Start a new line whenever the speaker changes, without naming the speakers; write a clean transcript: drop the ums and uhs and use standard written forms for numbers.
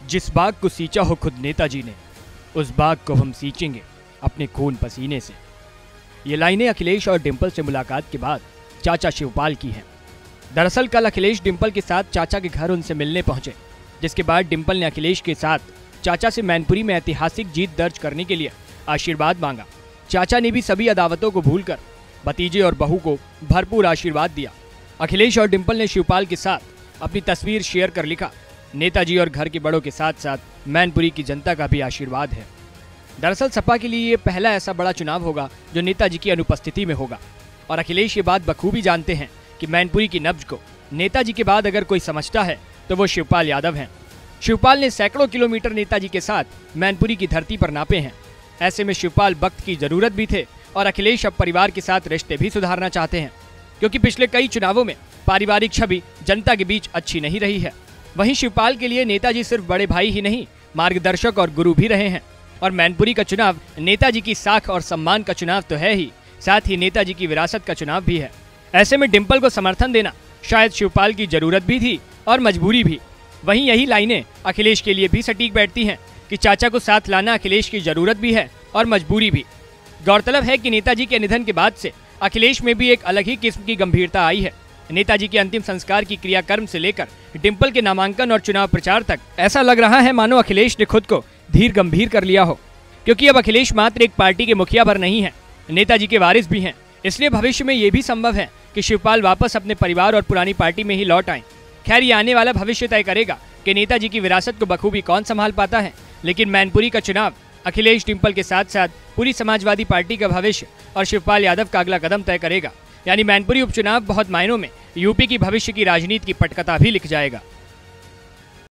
जिस बाग को सींचा हो खुद नेताजी ने, उस बाग को हम सींचेंगे अपने खून पसीने से। ये लाइनें अखिलेश और डिंपल से मुलाकात के बाद चाचा शिवपाल की हैं। दरअसल कल अखिलेश डिंपल के साथ चाचा के घर उनसे मिलने पहुंचे, जिसके बाद डिंपल ने अखिलेश के साथ चाचा से मैनपुरी में ऐतिहासिक जीत दर्ज करने के लिए आशीर्वाद मांगा। चाचा ने भी सभी अदावतों को भूलकर भतीजे और बहू को भरपूर आशीर्वाद दिया। अखिलेश और डिंपल ने शिवपाल के साथ अपनी तस्वीर शेयर कर लिखा, नेताजी और घर के बड़ों के साथ साथ मैनपुरी की जनता का भी आशीर्वाद है। दरअसल सपा के लिए ये पहला ऐसा बड़ा चुनाव होगा जो नेताजी की अनुपस्थिति में होगा, और अखिलेश ये बात बखूबी जानते हैं कि मैनपुरी की नब्ज को नेताजी के बाद अगर कोई समझता है तो वो शिवपाल यादव हैं। शिवपाल ने सैकड़ों किलोमीटर नेताजी के साथ मैनपुरी की धरती पर नापे हैं। ऐसे में शिवपाल वक्त की जरूरत भी थे और अखिलेश अब परिवार के साथ रिश्ते भी सुधारना चाहते हैं, क्योंकि पिछले कई चुनावों में पारिवारिक छवि जनता के बीच अच्छी नहीं रही है। वहीं शिवपाल के लिए नेताजी सिर्फ बड़े भाई ही नहीं, मार्गदर्शक और गुरु भी रहे हैं। और मैनपुरी का चुनाव नेताजी की साख और सम्मान का चुनाव तो है ही, साथ ही नेताजी की विरासत का चुनाव भी है। ऐसे में डिंपल को समर्थन देना शायद शिवपाल की जरूरत भी थी और मजबूरी भी। वहीं यही लाइनें अखिलेश के लिए भी सटीक बैठती हैं कि चाचा को साथ लाना अखिलेश की जरूरत भी है और मजबूरी भी। गौरतलब है कि नेताजी के निधन के बाद से अखिलेश में भी एक अलग ही किस्म की गंभीरता आई है। नेताजी के अंतिम संस्कार की क्रियाक्रम से लेकर डिंपल के नामांकन और चुनाव प्रचार तक ऐसा लग रहा है मानो अखिलेश ने खुद को धीर गंभीर कर लिया हो, क्योंकि अब अखिलेश मात्र एक पार्टी के मुखिया भर नहीं है, नेताजी के वारिस भी हैं। इसलिए भविष्य में ये भी संभव है कि शिवपाल वापस अपने परिवार और पुरानी पार्टी में ही लौट आए। खैर, ये आने वाला भविष्य तय करेगा कि नेताजी की विरासत को बखूबी कौन संभाल पाता है, लेकिन मैनपुरी का चुनाव अखिलेश डिंपल के साथ साथ पूरी समाजवादी पार्टी का भविष्य और शिवपाल यादव का अगला कदम तय करेगा। यानी मैनपुरी उपचुनाव बहुत मायनों में यूपी की भविष्य की राजनीति की पटकथा भी लिख जाएगा।